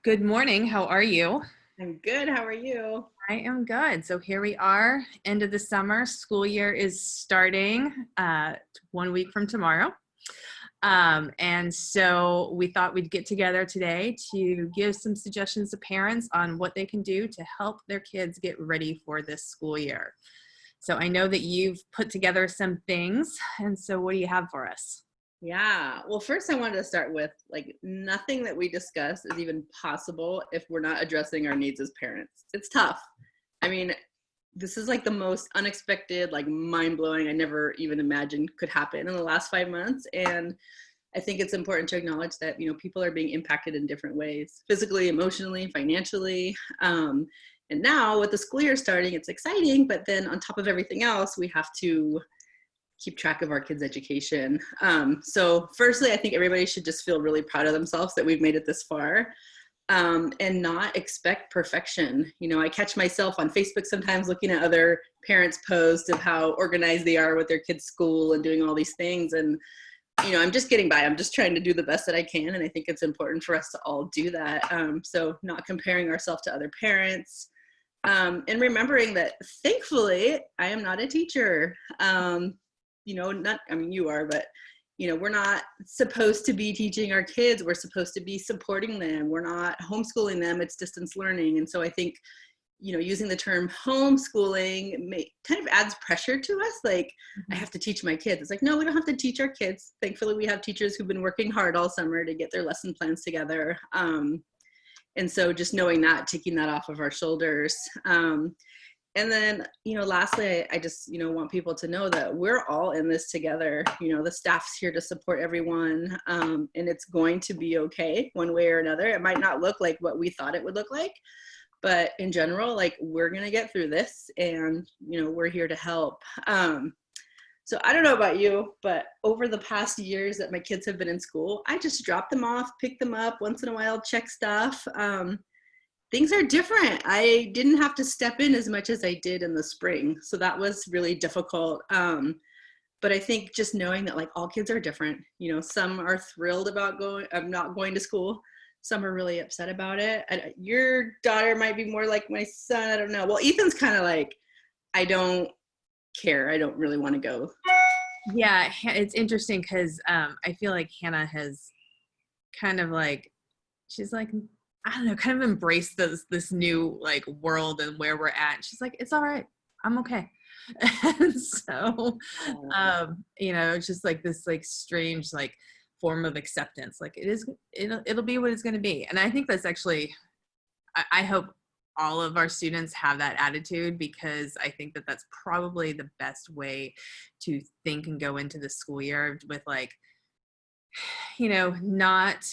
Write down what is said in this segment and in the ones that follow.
Good morning. How are you? I'm good. How are you? I am good. So here we are, end of the summer. School year is starting 1 week from tomorrow. And so we thought we'd get together today to give some suggestions to parents on what they can do to help their kids get ready for this school year. So I know that you've put together some things. And so what do you have for us? Yeah. Well, first I wanted to start with nothing that we discuss is even possible if we're not addressing our needs as parents. It's tough. I mean, this is like the most unexpected, like mind-blowing, I never even imagined could happen in the last 5 months. And I think it's important to acknowledge that, people are being impacted in different ways, physically, emotionally, financially. And now with the school year starting, it's exciting, but then on top of everything else, we have to keep track of our kids' education. So firstly, I think everybody should just feel really proud of themselves that we've made it this far, and not expect perfection. I catch myself on Facebook sometimes looking at other parents' posts of how organized they are with their kids' school and doing all these things. And, I'm just getting by. I'm just trying to do the best that I can. And I think it's important for us to all do that. So not comparing ourselves to other parents. And remembering that thankfully I am not a teacher. Not, I mean, you are, but, we're not supposed to be teaching our kids. We're supposed to be supporting them. We're not homeschooling them. It's distance learning. And so I think, using the term homeschooling kind of adds pressure to us. Like, I have to teach my kids. It's like, no, we don't have to teach our kids. Thankfully, we have teachers who've been working hard all summer to get their lesson plans together. And so just knowing that, taking that off of our shoulders. And then, lastly, I just, want people to know that we're all in this together. The staff's here to support everyone, and it's going to be okay one way or another. It might not look like what we thought it would look like, but in general, we're going to get through this, and, we're here to help. So I don't know about you, but over the past years that my kids have been in school, I just drop them off, pick them up once in a while, check stuff. Things are different. I didn't have to step in as much as I did in the spring. So that was really difficult. But I think just knowing that all kids are different, some are thrilled about not going to school. Some are really upset about it. Your daughter might be more like my son. I don't know. Well, Ethan's kind of like, I don't care. I don't really want to go. Yeah, it's interesting because I feel like Hannah has kind of she's like, I don't know, kind of embraced this new world and where we're at. She's like, it's all right, I'm okay. And so it's just this strange form of acceptance. It'll be what it's going to be. And I think that's actually, I hope all of our students have that attitude, because I think that that's probably the best way to think and go into the school year with not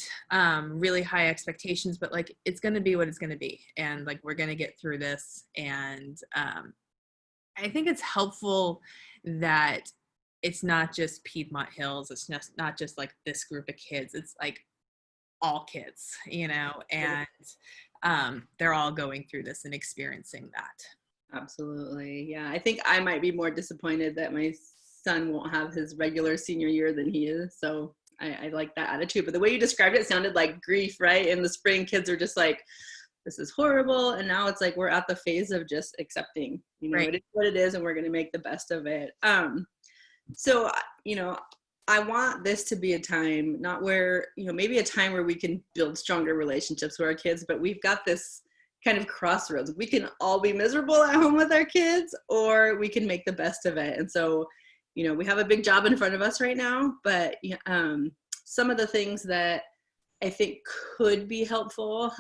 really high expectations, but it's going to be what it's going to be. And we're going to get through this. And I think it's helpful that it's not just Piedmont Hills. It's not just this group of kids. It's all kids, and they're all going through this and experiencing that. Absolutely. Yeah. I think I might be more disappointed that my son won't have his regular senior year than he is. So I like that attitude. But the way you described it sounded like grief, right? In the spring, kids are just like, this is horrible. And now it's we're at the phase of just accepting, Right. It is what it is, and we're going to make the best of it. So, I want this to be a time, not where, maybe a time where we can build stronger relationships with our kids, but we've got this kind of crossroads. We can all be miserable at home with our kids, or we can make the best of it. And so, we have a big job in front of us right now, but some of the things that I think could be helpful.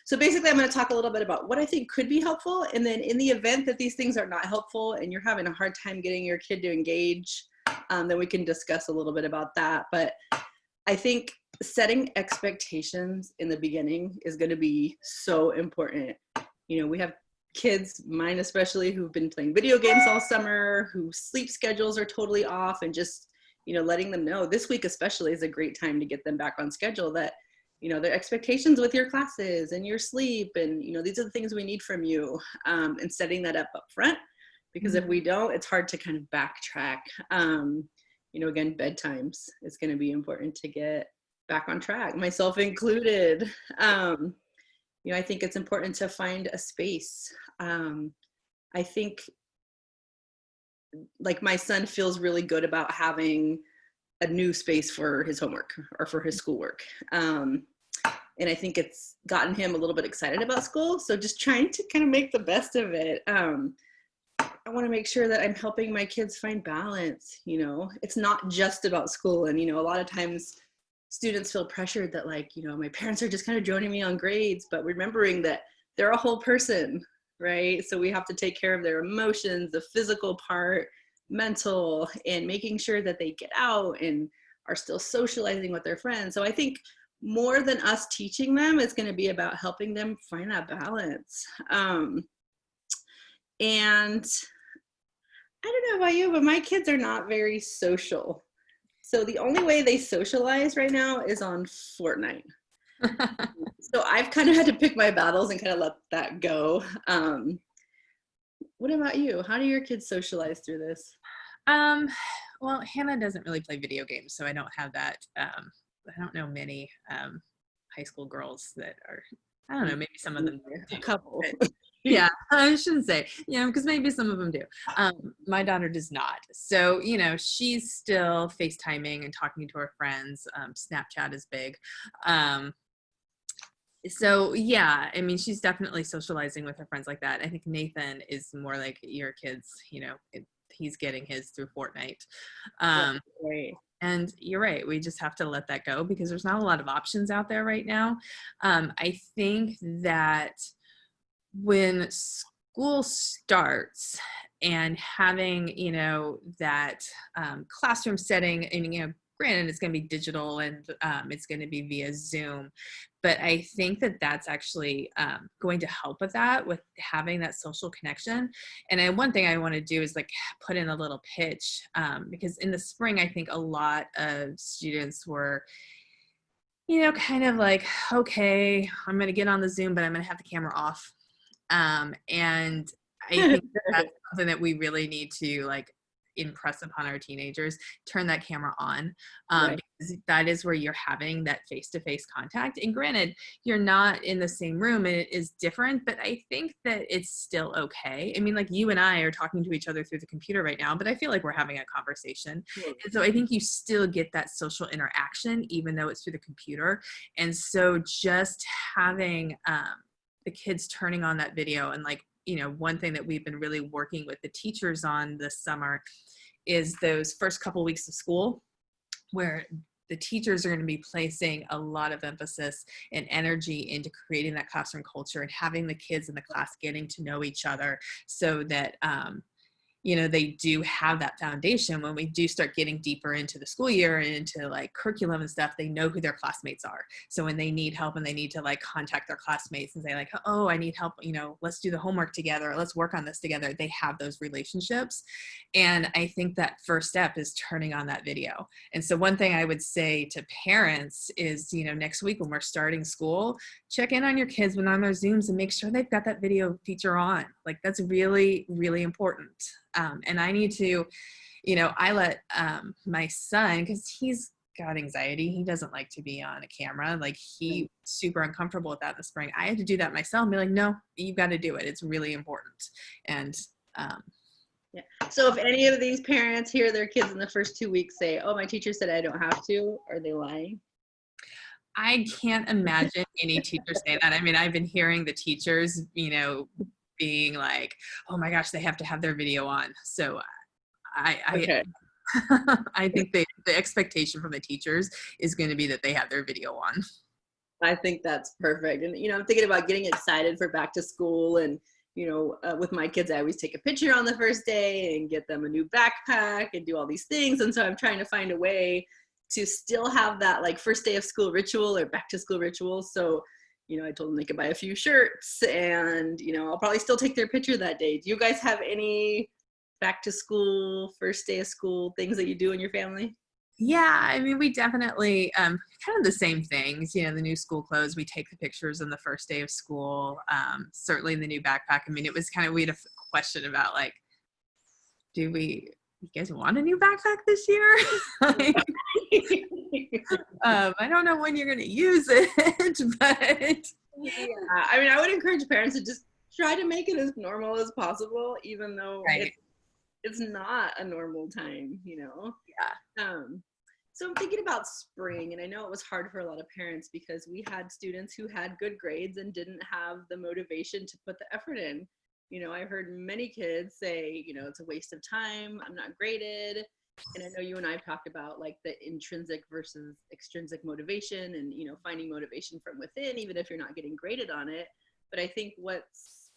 So basically, I'm going to talk a little bit about what I think could be helpful. And then in the event that these things are not helpful and you're having a hard time getting your kid to engage, then we can discuss a little bit about that. But I think setting expectations in the beginning is going to be so important. We have kids, mine especially, who've been playing video games all summer, whose sleep schedules are totally off, and just letting them know this week especially is a great time to get them back on schedule, that, their expectations with your classes and your sleep, and, these are the things we need from you, and setting that up front, because if we don't, it's hard to kind of backtrack. Again, bedtimes is going to be important to get back on track, myself included. I think it's important to find a space. I think like my son feels really good about having a new space for his homework or for his schoolwork. And I think it's gotten him a little bit excited about school. So just trying to kind of make the best of it. I want to make sure that I'm helping my kids find balance. It's not just about school. And, a lot of times students feel pressured that my parents are just kind of droning me on grades, but remembering that they're a whole person, right? So we have to take care of their emotions, the physical part, mental, and making sure that they get out and are still socializing with their friends. So I think more than us teaching them, it's going to be about helping them find that balance. And I don't know about you, but my kids are not very social. So the only way they socialize right now is on Fortnite. So I've kind of had to pick my battles and kind of let that go. What about you? How do your kids socialize through this? Well, Hannah doesn't really play video games, so I don't have that. I don't know many high school girls that are, I don't know, maybe some of them do. A couple. Yeah, I shouldn't say, because maybe some of them do. My daughter does not. So, she's still FaceTiming and talking to her friends. Snapchat is big. So yeah, I mean, she's definitely socializing with her friends like that. I think Nathan is more like your kids, he's getting his through Fortnite. Right. And you're right. We just have to let that go because there's not a lot of options out there right now. I think that when school starts and having, that classroom setting, and, granted, it's going to be digital and it's going to be via Zoom, but I think that that's actually going to help with that, with having that social connection. And one thing I want to do is put in a little pitch because in the spring, I think a lot of students were, kind of like, okay, I'm going to get on the Zoom, but I'm going to have the camera off. And I think that's something that we really need to impress upon our teenagers, turn that camera on, Right. because that is where you're having that face-to-face contact. And granted, you're not in the same room and it is different, but I think that it's still okay. I mean, you and I are talking to each other through the computer right now, but I feel like we're having a conversation. And so I think you still get that social interaction, even though it's through the computer. And so just having the kids turning on that video and one thing that we've been really working with the teachers on this summer is those first couple weeks of school where the teachers are going to be placing a lot of emphasis and energy into creating that classroom culture and having the kids in the class getting to know each other so that they do have that foundation when we do start getting deeper into the school year and into curriculum and stuff. They know who their classmates are. So when they need help and they need to contact their classmates and say oh, I need help, let's do the homework together. Let's work on this together. They have those relationships. And I think that first step is turning on that video. And so one thing I would say to parents is, next week when we're starting school, check in on your kids when on their Zooms and make sure they've got that video feature on. That's really, really important. And I need to, I let my son, because he's got anxiety. He doesn't like to be on a camera. He's super uncomfortable with that in the spring. I had to do that myself and be like, no, you've got to do it. It's really important. And yeah. So if any of these parents hear their kids in the first 2 weeks say, oh, my teacher said I don't have to, are they lying? I can't imagine any teacher saying that. I mean, I've been hearing the teachers, being like, oh my gosh, they have to have their video on. So Okay. I think the expectation from the teachers is going to be that they have their video on. I think that's perfect. And, I'm thinking about getting excited for back to school. And, with my kids, I always take a picture on the first day and get them a new backpack and do all these things. And so I'm trying to find a way to still have that first day of school ritual or back to school ritual. So, I told them they could buy a few shirts and, I'll probably still take their picture that day. Do you guys have any back to school, first day of school things that you do in your family? Yeah, I mean, we definitely kind of the same things, the new school clothes, we take the pictures on the first day of school, certainly the new backpack. I mean, it was we had a question about you guys want a new backpack this year? I don't know when you're going to use it, but Yeah, I mean, I would encourage parents to just try to make it as normal as possible, even though right. it's not a normal time, you know. Yeah. So I'm thinking about spring, and I know it was hard for a lot of parents because we had students who had good grades and didn't have the motivation to put the effort in. You know, I heard many kids say, you know, it's a waste of time, I'm not graded. And I know you and I have talked about like the intrinsic versus extrinsic motivation and, you know, finding motivation from within, even if you're not getting graded on it. But I think what's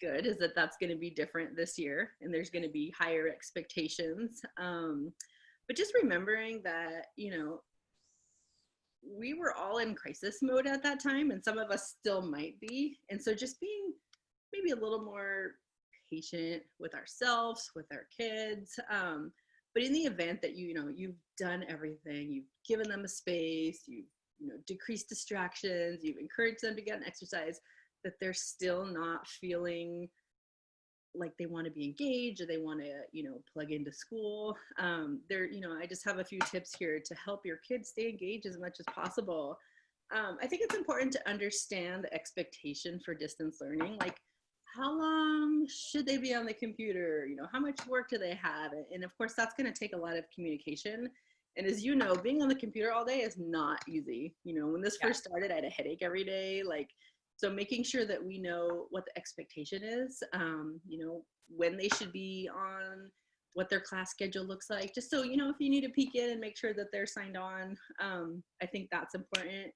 good is that that's going to be different this year and there's going to be higher expectations. But just remembering that, you know, we were all in crisis mode at that time and some of us still might be. And so just being maybe a little more patient with ourselves, with our kids. But in the event that you know you've done everything, you've given them a space, you've decreased distractions, you've encouraged them to get an exercise, that they're still not feeling like they want to be engaged or they want to plug into school, I just have a few tips here to help your kids stay engaged as much as possible. I think it's important to understand the expectation for distance learning, like how long should they be on the computer, how much work do they have, and of course that's going to take a lot of communication. And as you know, being on the computer all day is not easy. When this first started, I had a headache every day, so making sure that we know what the expectation is, when they should be on, what their class schedule looks like, just so, if you need to peek in and make sure that they're signed on, I think that's important.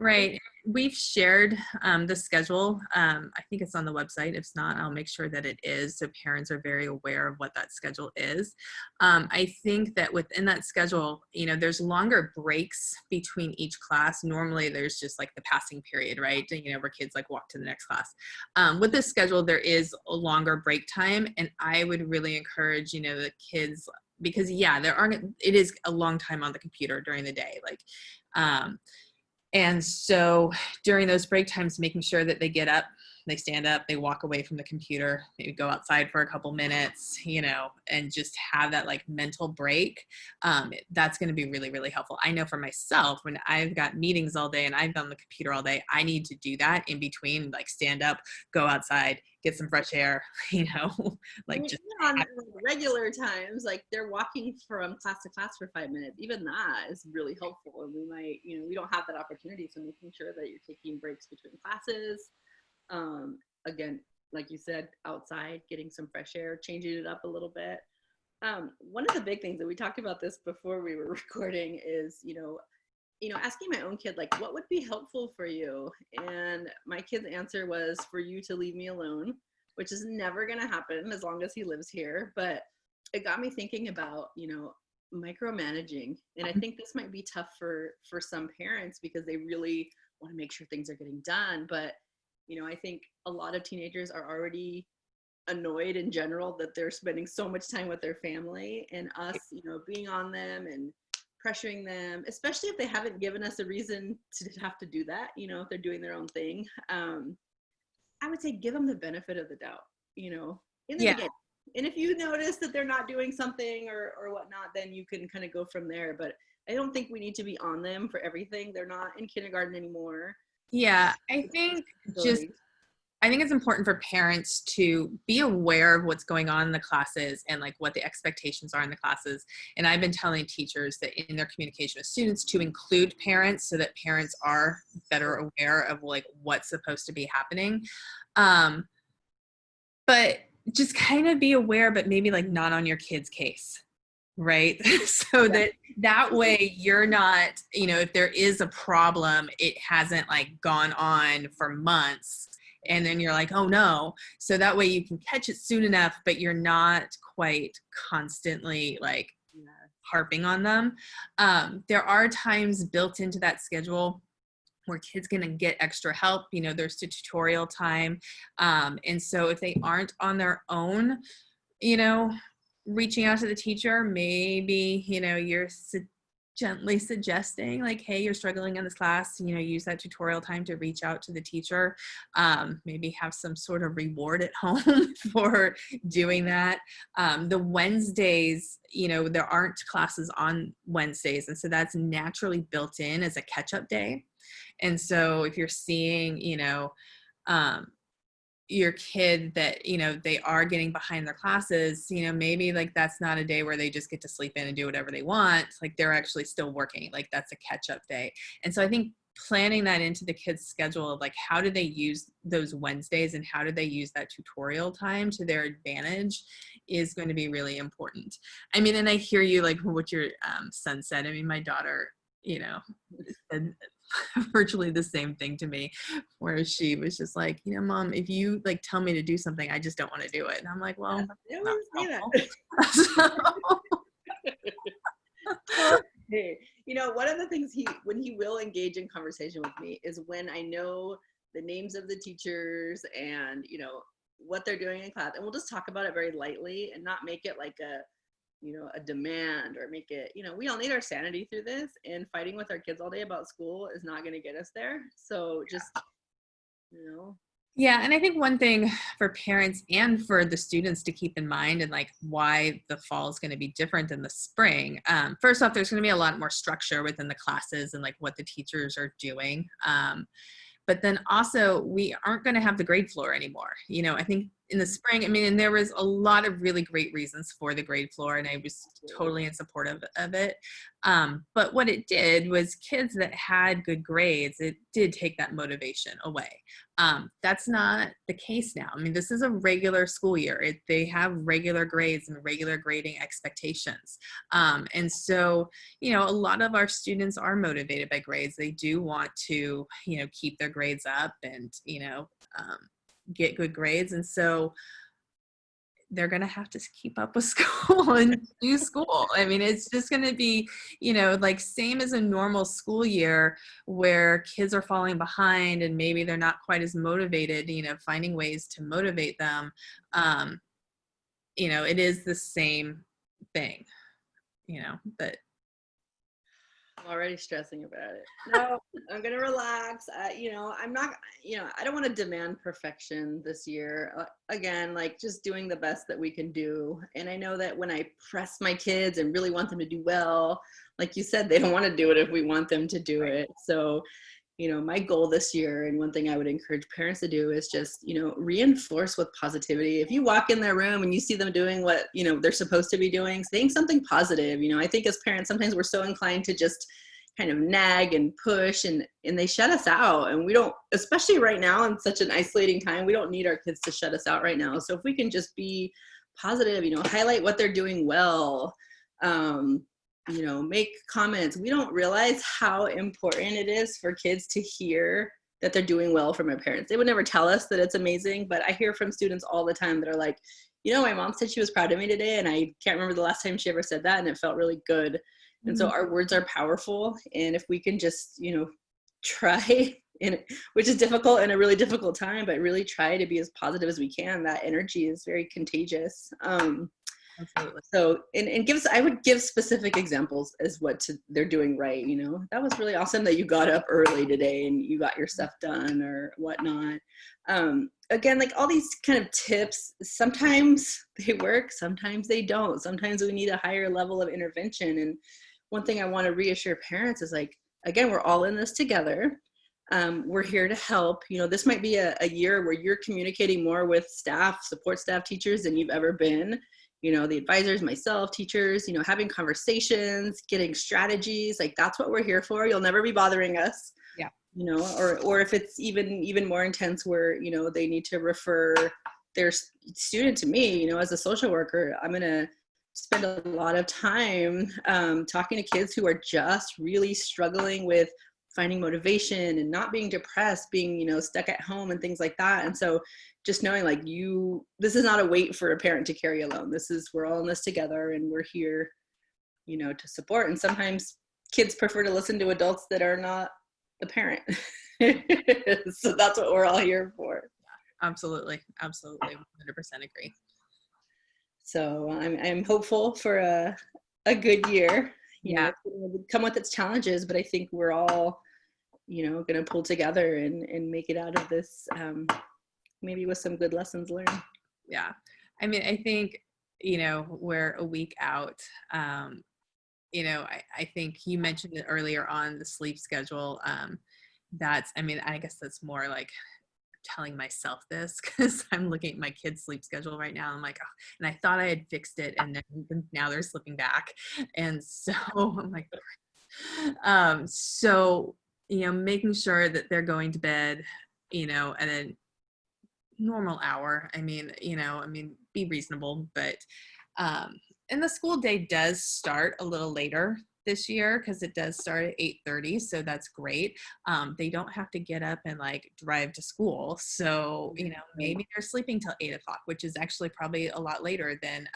Right. We've shared the schedule. I think it's on the website. If not, I'll make sure that it is, so parents are very aware of what that schedule is. I think that within that schedule, there's longer breaks between each class. Normally there's just like the passing period, right? Where kids like walk to the next class. With this schedule, there is a longer break time. And I would really encourage, the kids, because it is a long time on the computer during the day. And so during those break times, making sure that they get up, they stand up, they walk away from the computer, maybe go outside for a couple minutes, and just have that like mental break. That's going to be really, really helpful. I know for myself, when I've got meetings all day and I've been on the computer all day, I need to do that in between, like stand up, go outside, get some fresh air, just on regular times, like they're walking from class to class for 5 minutes. Even that is really helpful. And we might, we don't have that opportunity. So making sure that you're taking breaks between classes. Again, like you said, outside, getting some fresh air, changing it up a little bit. One of the big things that we talked about this before we were recording is, asking my own kid, like, what would be helpful for you? And my kid's answer was for you to leave me alone, which is never going to happen as long as he lives here. But it got me thinking about, micromanaging. And I think this might be tough for some parents because they really want to make sure things are getting done. But, I think a lot of teenagers are already annoyed in general that they're spending so much time with their family, and us, being on them and pressuring them, especially if they haven't given us a reason to have to do that, if they're doing their own thing. I would say give them the benefit of the doubt, in the beginning. And if you notice that they're not doing something or whatnot, then you can kind of go from there. But I don't think we need to be on them for everything. They're not in kindergarten anymore. Yeah, I think it's important for parents to be aware of what's going on in the classes and like what the expectations are in the classes. And I've been telling teachers that in their communication with students to include parents so that parents are better aware of like what's supposed to be happening. But just kind of be aware, but maybe like not on your kid's case. Right. So that way you're not, if there is a problem, it hasn't like gone on for months and then you're like, oh no. So that way you can catch it soon enough, but you're not quite constantly like harping on them. There are times built into that schedule where kids going to get extra help. There's tutorial time. And so if they aren't on their own, reaching out to the teacher, maybe, you're gently suggesting like, hey, you're struggling in this class, use that tutorial time to reach out to the teacher. Maybe have some sort of reward at home for doing that. The Wednesdays, there aren't classes on Wednesdays. And so that's naturally built in as a catch-up day. And so if you're seeing, um, your kid that they are getting behind their classes, maybe like that's not a day where they just get to sleep in and do whatever they want. Like they're actually still working, like that's a catch-up day. And so I think planning that into the kids' schedule of like, how do they use those Wednesdays and how do they use that tutorial time to their advantage is going to be really important. I mean, and I hear you like what your son said. I mean, my daughter, said virtually the same thing to me, where she was just like, Mom, if you like tell me to do something, I just don't want to do it. And I'm like, well, I not always helpful. that. Hey, one of the things when he will engage in conversation with me is when I know the names of the teachers and, what they're doing in class. And we'll just talk about it very lightly and not make it like a demand or make it, we all need our sanity through this, and fighting with our kids all day about school is not going to get us there. So just, Yeah. And I think one thing for parents and for the students to keep in mind, and like why the fall is going to be different than the spring. First off, there's going to be a lot more structure within the classes and like what the teachers are doing. But then also we aren't going to have the grade floor anymore. I think in the spring, and there was a lot of really great reasons for the grade floor, and I was totally in support of it. But what it did was kids that had good grades, it did take that motivation away. That's not the case now. This is a regular school year. They have regular grades and regular grading expectations. And so, a lot of our students are motivated by grades. They do want to, keep their grades up and, get good grades. And so they're going to have to keep up with school and do school. It's just going to be, like same as a normal school year where kids are falling behind and maybe they're not quite as motivated, finding ways to motivate them. It is the same thing, but I'm already stressing about it. No, I'm going to relax. I'm not, I don't want to demand perfection this year. Again, like just doing the best that we can do. And I know that when I press my kids and really want them to do well, like you said, they don't want to do it if we want them to do it. So, my goal this year, and one thing I would encourage parents to do is just, reinforce with positivity. If you walk in their room and you see them doing what, they're supposed to be doing, saying something positive. I think as parents, sometimes we're so inclined to just kind of nag and push and they shut us out. And we don't, especially right now in such an isolating time, we don't need our kids to shut us out right now. So if we can just be positive, highlight what they're doing well, make comments. We don't realize how important it is for kids to hear that they're doing well from their parents. They would never tell us that it's amazing, but I hear from students all the time that are like, my mom said she was proud of me today, and I can't remember the last time she ever said that, and it felt really good. Mm-hmm. And so our words are powerful, and if we can just, try, which is difficult in a really difficult time, but really try to be as positive as we can, that energy is very contagious. Absolutely. So, and I would give specific examples as they're doing right. That was really awesome that you got up early today and you got your stuff done or whatnot. Again, like all these kind of tips, sometimes they work, sometimes they don't. Sometimes we need a higher level of intervention. And one thing I want to reassure parents is like, again, we're all in this together. We're here to help. This might be a year where you're communicating more with staff, support staff, teachers than you've ever been. The advisors, myself, teachers, having conversations, getting strategies, like that's what we're here for. You'll never be bothering us. Yeah. Or if it's even more intense where, they need to refer their student to me, as a social worker, I'm going to spend a lot of time talking to kids who are just really struggling with finding motivation and not being depressed, being, stuck at home and things like that. And so just knowing like this is not a weight for a parent to carry alone. We're all in this together and we're here, to support. And sometimes kids prefer to listen to adults that are not the parent. So that's what we're all here for. Absolutely. 100% agree. So I'm hopeful for a good year. Yeah. it's going to come with its challenges, but I think we're all, going to pull together and make it out of this, maybe with some good lessons learned. Yeah. I mean, I think, we're a week out. I think you mentioned it earlier on the sleep schedule. I guess that's more like telling myself this because I'm looking at my kids' sleep schedule right now. I'm like, oh, and I thought I had fixed it, and then now they're slipping back. And so I'm like, making sure that they're going to bed, at a normal hour. Be reasonable, but and the school day does start a little later this year because it does start at 8:30, so that's great. They don't have to get up and like drive to school, so maybe they're sleeping till 8 o'clock, which is actually probably a lot later than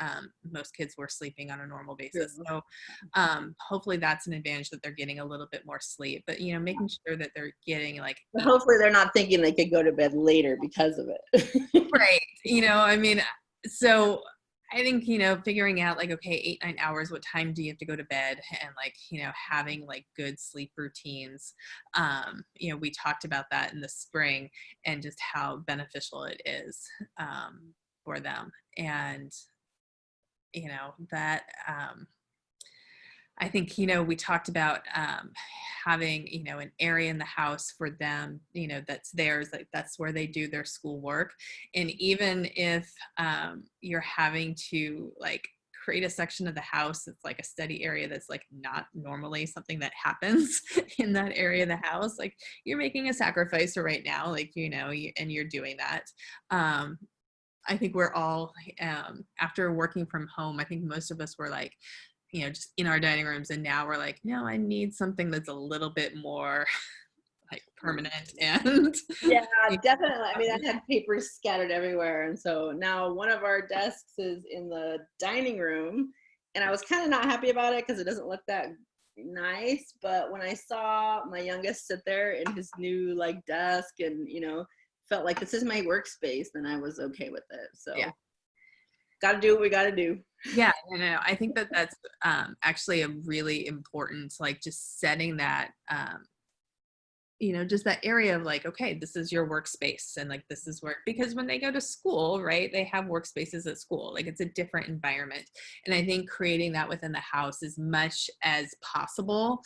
most kids were sleeping on a normal basis. So hopefully that's an advantage, that they're getting a little bit more sleep, but making sure that they're getting like hopefully they're not thinking they could go to bed later because of it. right. So I think, figuring out like, okay, 8, 9 hours, what time do you have to go to bed? And like, having like good sleep routines. We talked about that in the spring and just how beneficial it is for them. And, that I think, we talked about having, an area in the house for them, that's theirs, like that's where they do their schoolwork. And even if you're having to like create a section of the house that's like a study area that's like not normally something that happens in that area of the house, like you're making a sacrifice right now, like, and you're doing that. I think we're all, after working from home, I think most of us were like, just in our dining rooms. And now we're like, no, I need something that's a little bit more like permanent. And yeah, definitely. I mean, I had papers scattered everywhere. And so now one of our desks is in the dining room. And I was kind of not happy about it because it doesn't look that nice. But when I saw my youngest sit there in his new like desk and, felt like this is my workspace, then I was okay with it. So yeah. Got to do what we got to do. Yeah, I think that that's actually a really important, like just setting that, just that area of like, okay, this is your workspace and like this is work, because when they go to school, right, they have workspaces at school, like it's a different environment. And I think creating that within the house as much as possible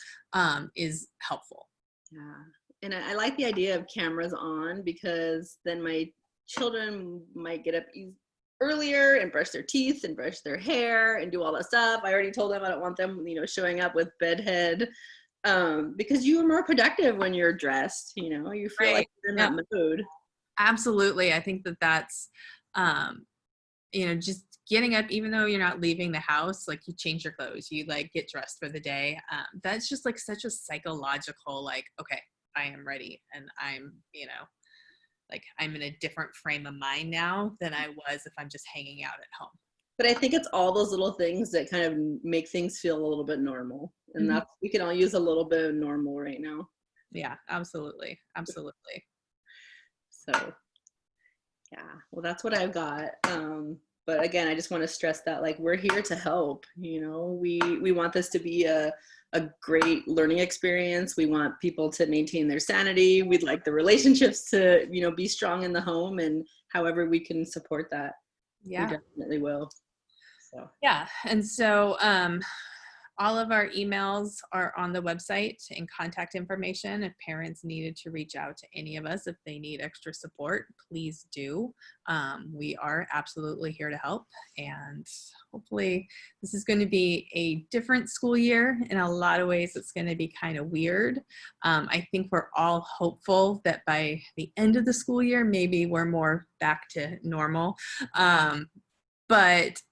is helpful. Yeah. And I like the idea of cameras on, because then my children might get up earlier and brush their teeth and brush their hair and do all that stuff. I already told them I don't want them, showing up with bedhead, because you are more productive when you're dressed. You feel right. like you're in that mood. Absolutely. I think that that's, just getting up, even though you're not leaving the house, like you change your clothes, you like get dressed for the day. That's just like such a psychological, like, okay, I am ready. And I'm, like I'm in a different frame of mind now than I was if I'm just hanging out at home. But I think it's all those little things that kind of make things feel a little bit normal. And that's, we can all use a little bit of normal right now. Yeah, absolutely. Absolutely. So yeah, well, that's what I've got. But again, I just want to stress that like we're here to help. We want this to be a great learning experience. We want people to maintain their sanity. We'd like the relationships to, be strong in the home, and however we can support that, we definitely will. So yeah, and so all of our emails are on the website and contact information. If parents needed to reach out to any of us, if they need extra support, please do. We are absolutely here to help. And hopefully this is going to be a different school year. In a lot of ways, it's going to be kind of weird. I think we're all hopeful that by the end of the school year, maybe we're more back to normal. But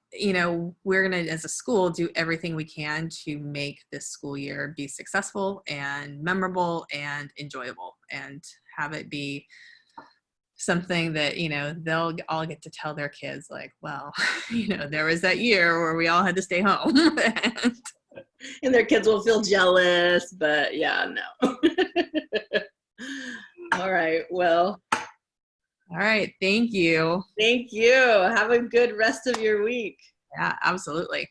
we're going to, as a school, do everything we can to make this school year be successful and memorable and enjoyable, and have it be something that, they'll all get to tell their kids like, well, there was that year where we all had to stay home. And their kids will feel jealous, but yeah, no. All right. Well. All right. Thank you. Thank you. Have a good rest of your week. Yeah, absolutely.